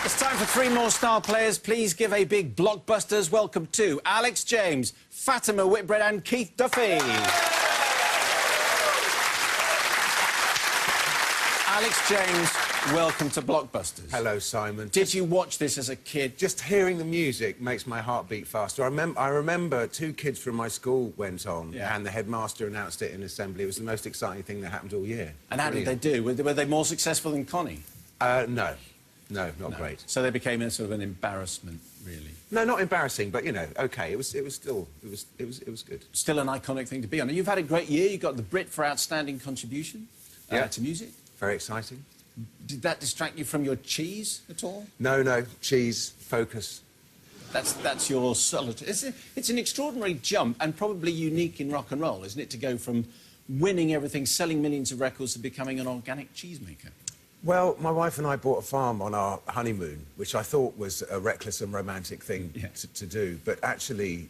It's time for three more star players. Please give a big Blockbusters welcome to Alex James, Fatima Whitbread and Keith Duffy. Alex James, welcome to Blockbusters. Hello, Simon. Did you watch this as a kid? Just hearing the music makes my heart beat faster. I remember two kids from my school went on, and the headmaster announced it in assembly. It was the most exciting thing that happened all year. And how did they do? Were they more successful than Connie? No. No, not great. So they became a sort of an embarrassment, really. No, not embarrassing, but you know, okay. It was good. Still an iconic thing to be on. You've had a great year. You got the Brit for outstanding contribution to music. Very exciting. Did that distract you from your cheese at all? No. Cheese. Focus. That's your solid. It's an extraordinary jump and probably unique in rock and roll, isn't it, to go from winning everything, selling millions of records, to becoming an organic cheesemaker? Well, my wife and I bought a farm on our honeymoon, which I thought was a reckless and romantic thing to do. But actually,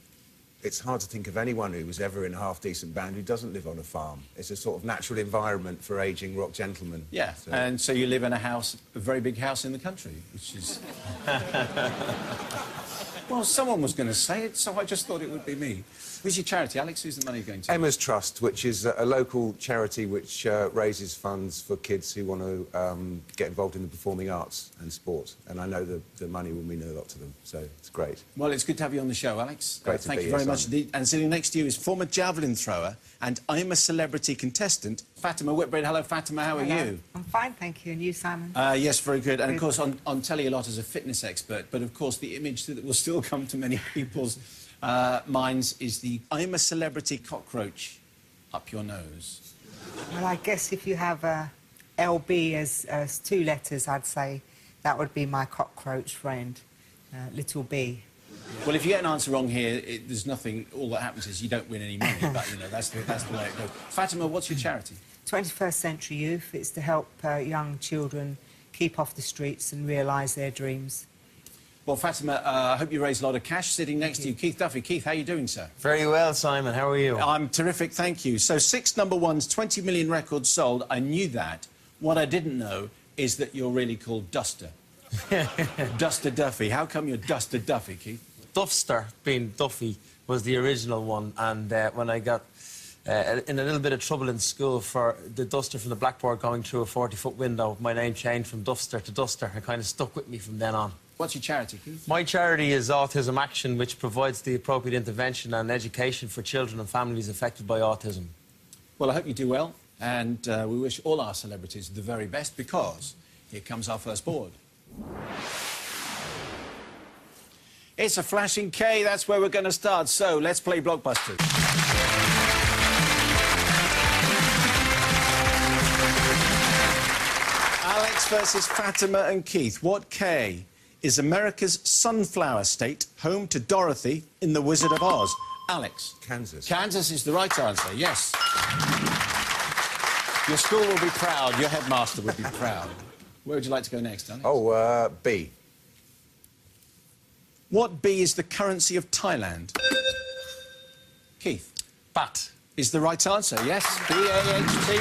it's hard to think of anyone who was ever in a half-decent band who doesn't live on a farm. It's a sort of natural environment for ageing rock gentlemen. Yeah, so. And so you live in a house, a very big house in the country, which is... Well, someone was going to say it, so I just thought it would be me. Who's your charity, Alex? Who's the money going to? Emma's Trust, which is a local charity which raises funds for kids who want to get involved in the performing arts and sport. And I know the money will mean a lot to them, so it's great. Well, it's good to have you on the show, Alex. Great to be here, thank you very much indeed. And sitting next to you is former javelin thrower and I'm a Celebrity contestant, Fatima Whitbread. Hello, Fatima, how are you? I'm fine, thank you. And you, Simon? Yes, very good. And, of course, on telly a lot as a fitness expert, but, of course, the image that will still come to many people's minds is the I'm a Celebrity cockroach up your nose. Well, I guess if you have LB as two letters, I'd say that would be my cockroach friend, little B. Well, if you get an answer wrong here, there's nothing... All that happens is you don't win any money, but, you know, that's the way it goes. Fatima, what's your charity? 21st Century Youth. It's to help young children keep off the streets and realise their dreams. Well, Fatima, I hope you raise a lot of cash. Sitting next to you, Keith Duffy. Keith, how are you doing, sir? Very well, Simon. How are you? I'm terrific, thank you. So 6 number ones, 20 million records sold. I knew that. What I didn't know is that you're really called Duster. Duster Duffy. How come you're Duster Duffy, Keith? Duffster, being Duffy, was the original one, and when I got in a little bit of trouble in school for the duster from the blackboard going through a 40-foot window, my name changed from Duffster to Duster. It kind of stuck with me from then on. What's your charity, Keith? My charity is Autism Action, which provides the appropriate intervention and education for children and families affected by autism. Well, I hope you do well, and we wish all our celebrities the very best, because here comes our first board. It's a flashing K, that's where we're going to start. So, let's play Blockbusters. Alex versus Fatima and Keith. What K is America's sunflower state, home to Dorothy in The Wizard of Oz? Alex. Kansas. Kansas is the right answer, yes. Your school will be proud, your headmaster would be proud. Where would you like to go next, Alex? Oh, B. What B is the currency of Thailand? Keith. Baht. Is the right answer, yes. B-A-H-T.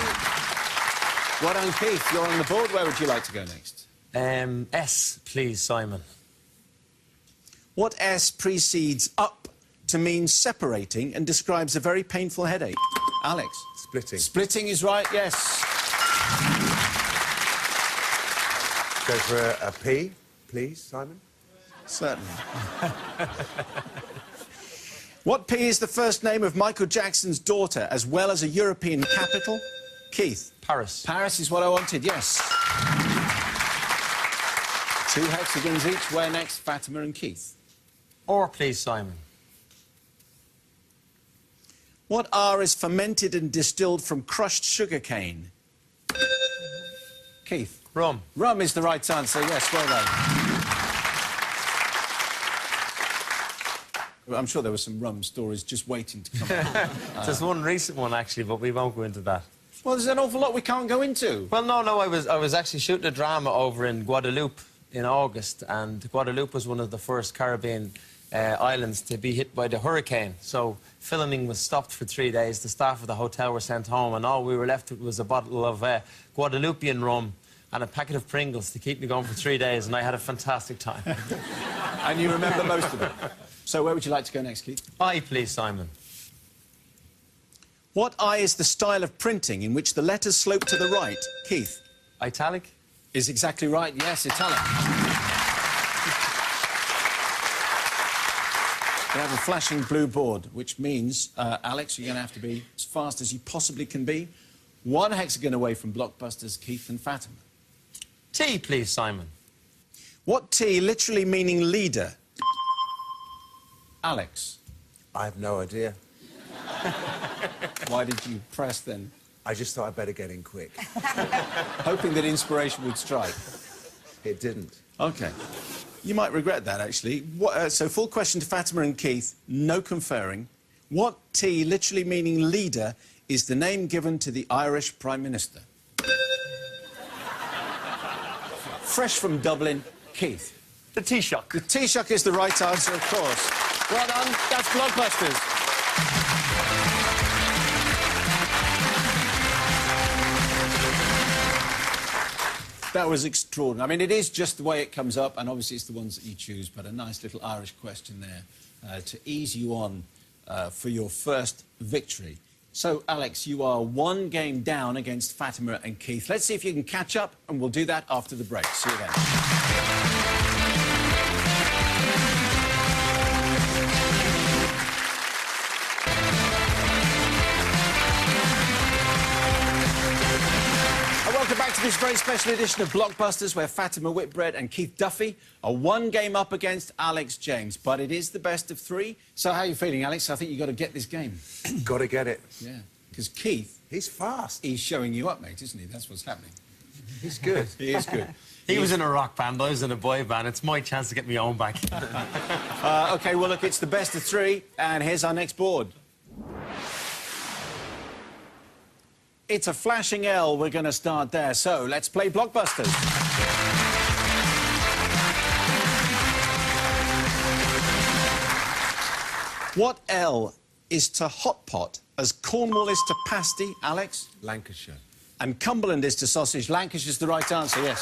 Well done, Keith. You're on the board. Where would you like to go next? S, please, Simon. What S precedes up to mean separating and describes a very painful headache? Alex. Splitting. Splitting is right, yes. Go for a P, please, Simon. Certainly. What P is the first name of Michael Jackson's daughter, as well as a European capital? Keith. Paris. Paris is what I wanted, yes. 2 hexagons each. Where next, Fatima and Keith? Or, please, Simon. What R is fermented and distilled from crushed sugar cane? Keith. Rum. Rum is the right answer, yes, well done. I'm sure there were some rum stories just waiting to come out. There's one recent one, actually, but we won't go into that. Well, there's an awful lot we can't go into. Well, no, I was actually shooting a drama over in Guadeloupe in August, and Guadeloupe was one of the first Caribbean islands to be hit by the hurricane. So filming was stopped for 3 days. The staff of the hotel were sent home, and all we were left with was a bottle of Guadeloupean rum, and a packet of Pringles to keep me going for 3 days, and I had a fantastic time. And you remember most of it. So where would you like to go next, Keith? I, please, Simon. What I is the style of printing in which the letters slope to the right? Keith? Italic? Is exactly right, yes, italic. We have a flashing blue board, which means, Alex, you're going to have to be as fast as you possibly can be. One hexagon away from Blockbusters, Keith and Fatima. T, please, Simon. What T, literally meaning leader? Alex. I have no idea. Why did you press then? I just thought I'd better get in quick. Hoping that inspiration would strike. It didn't. OK. You might regret that, actually. So, full question to Fatima and Keith, no conferring. What T, literally meaning leader, is the name given to the Irish Prime Minister? Fresh from Dublin, Keith. The Taoiseach. The Taoiseach is the right answer, of course. Well done. That's Blockbusters. That was extraordinary. I mean, it is just the way it comes up, and obviously it's the ones that you choose, but a nice little Irish question there to ease you on for your first victory. So, Alex, you are one game down against Fatima and Keith. Let's see if you can catch up, and we'll do that after the break. See you then. Welcome back to this very special edition of Blockbusters, where Fatima Whitbread and Keith Duffy are one game up against Alex James. But it is the best of three. So how are you feeling, Alex? I think you've got to get this game. Got to get it. Yeah, because Keith... He's fast. He's showing you up, mate, isn't he? That's what's happening. He's good. He is good. He was in a rock band, I was in a boy band. It's my chance to get my own back. OK, well, look, it's the best of three, and here's our next board. It's a flashing L. We're going to start there. So, let's play Blockbusters. What L is to hot pot as Cornwall is to pasty, Alex? Lancashire. And Cumberland is to sausage. Lancashire's the right answer, yes.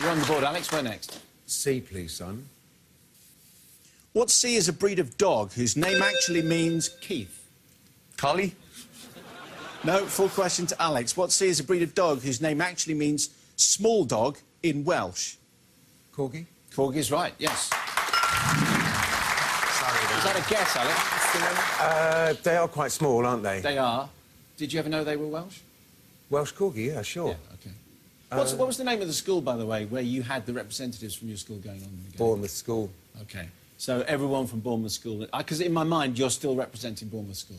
You're on the board, Alex. Where next? C, please, son. What C is a breed of dog whose name actually means Keith? Collie? No, full question to Alex. What C is a breed of dog whose name actually means small dog in Welsh? Corgi? Corgi is right, yes. Sorry, Is that a guess, Alex? They are quite small, aren't they? They are. Did you ever know they were Welsh? Welsh Corgi, yeah, sure. Yeah, OK. What was the name of the school, by the way, where you had the representatives from your school going on the game? Bournemouth School. OK. So everyone from Bournemouth School... Because in my mind, you're still representing Bournemouth School.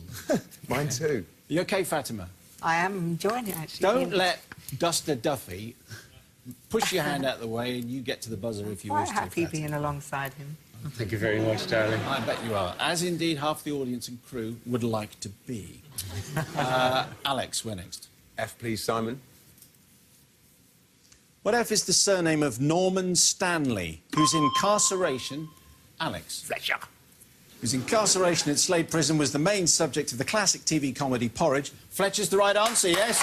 Mine too. You OK, Fatima? I am enjoying it, actually. Don't let Duster Duffy push your hand out of the way and you get to the buzzer if you wish Quite to. happy Fatima. being alongside him. Thank you very much, darling. I bet you are. As indeed half the audience and crew would like to be. Alex, where next? F, please, Simon. What F is the surname of Norman Stanley, whose incarceration... Alex. Fletcher. Whose incarceration at Slade Prison was the main subject of the classic TV comedy Porridge. Fletcher's the right answer, yes.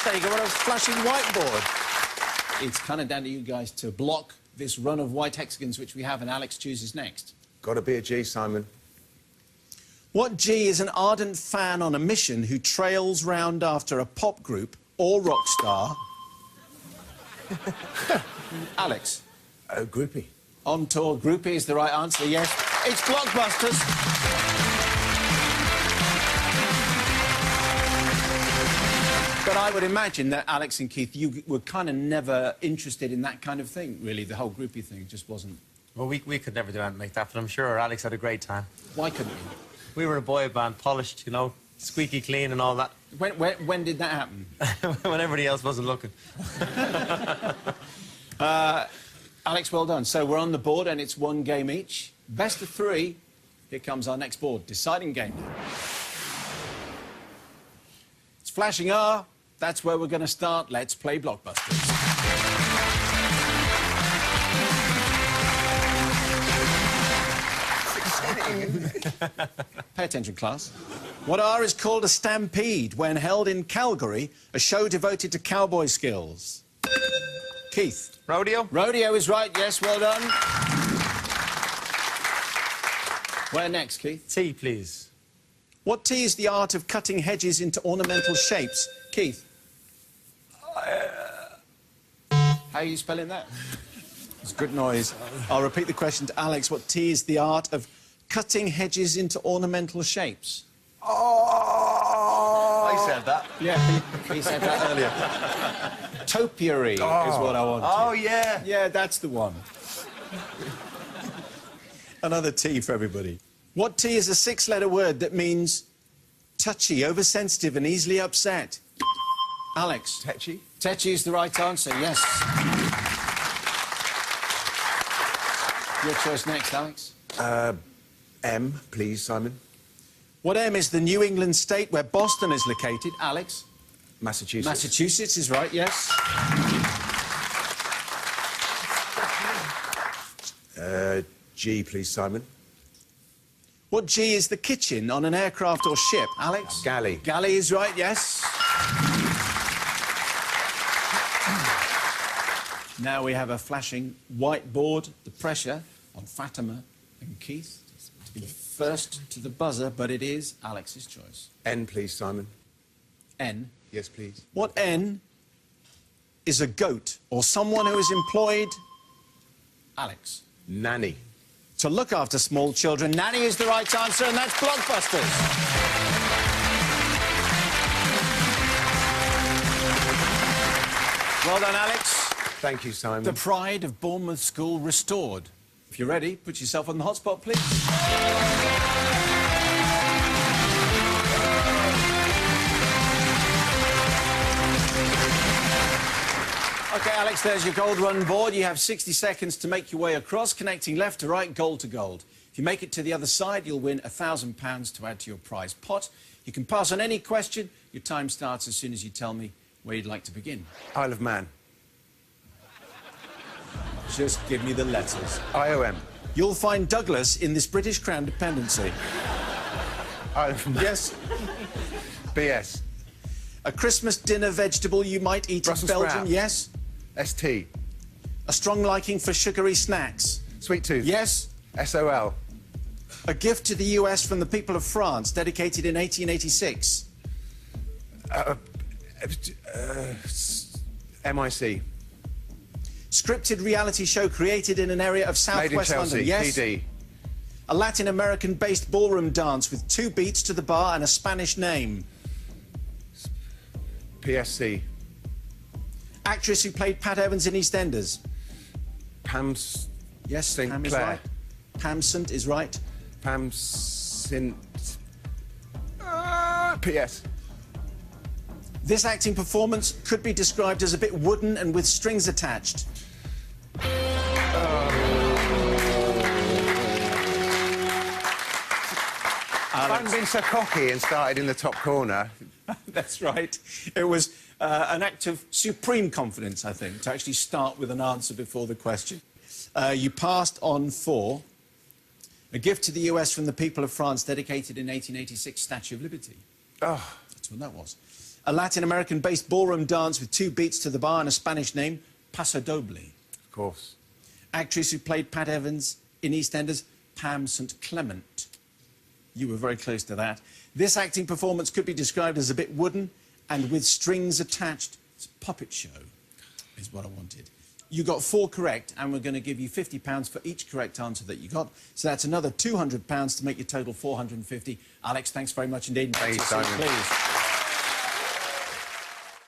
There you go, what a flashing whiteboard. It's kind of down to you guys to block this run of white hexagons which we have, and Alex chooses next. Got to be a G, Simon. What G is an ardent fan on a mission who trails round after a pop group or rock star? Alex. Groupie. On tour groupie is the right answer, yes. It's Blockbusters. But I would imagine that, Alex and Keith, you were kind of never interested in that kind of thing, really. The whole groupie thing just wasn't... Well, we could never do anything like that, but I'm sure Alex had a great time. Why couldn't you? We were a boy band, polished, you know, squeaky clean and all that. When did that happen? When everybody else wasn't looking. Alex, well done. So we're on the board and it's one game each. Best of three. Here comes our next board. Deciding game now. It's flashing R. That's where we're going to start. Let's play Blockbusters. Pay attention, class. What R is called a stampede when held in Calgary, a show devoted to cowboy skills? Keith. Rodeo? Rodeo is right, yes, well done. Where next, Keith? T, please. What T is the art of cutting hedges into ornamental shapes? Keith. How are you spelling that? It's good noise. I'll repeat the question to Alex. What T is the art of cutting hedges into ornamental shapes? Oh! I said that. Yeah, he said that earlier. Topiary is what I want. Oh, yeah. Yeah, that's the one. Another T for everybody. What T is a six-letter word that means touchy, oversensitive and easily upset? Alex. Tetchy? Tetchy is the right answer, yes. Your choice next, Alex. M, please, Simon. What M is the New England state where Boston is located? Alex. Massachusetts. Massachusetts is right, yes. G, please, Simon. What G is the kitchen on an aircraft or ship? Alex? Galley. Galley is right, yes. Now we have a flashing whiteboard. The pressure on Fatima and Keith to be first to the buzzer, but it is Alex's choice. N, please, Simon. N. Yes, please. What N is a goat or someone who is employed? Alex. Nanny. To look after small children. Nanny is the right answer, and that's Blockbusters. Well done, Alex. Thank you, Simon. The pride of Bournemouth School restored. If you're ready, put yourself on the hotspot, please. OK, Alex, there's your gold run board. You have 60 seconds to make your way across, connecting left to right, gold to gold. If you make it to the other side, you'll win £1,000 to add to your prize pot. You can pass on any question. Your time starts as soon as you tell me where you'd like to begin. Isle of Man. Just give me the letters. IOM. You'll find Douglas in this British Crown dependency. Isle of Man. Yes. BS. A Christmas dinner vegetable you might eat Brussels in Belgium. sprout. Yes. ST. A strong liking for sugary snacks. Sweet tooth. Yes. SOL. A gift to the US from the people of France, dedicated in 1886. MIC. Scripted reality show created in an area of Made in southwest Chelsea. London. Yes. PD. A Latin American-based ballroom dance with 2 beats to the bar and a Spanish name. PSC. Actress who played Pat Evans in EastEnders. Pam Yes, St. Pam is Clair. right. Pam St is right. Pam Sint. PS. This acting performance could be described as a bit wooden and with strings attached. I haven't been so cocky and started in the top corner. That's right. It was an act of supreme confidence, I think, to actually start with an answer before the question. You passed on 4. A gift to the US from the people of France, dedicated in 1886, Statue of Liberty. Oh. That's what that was. A Latin American-based ballroom dance with 2 beats to the bar and a Spanish name, Paso Doble. Of course. Actress who played Pat Evans in EastEnders, Pam St. Clement. You were very close to that. This acting performance could be described as a bit wooden and with strings attached. It's a puppet show, is what I wanted. You got 4 correct, and we're going to give you £50 for each correct answer that you got. So that's another £200 to make your total £450. Alex, thanks very much indeed. Thank you, Take a seat, Simon. please.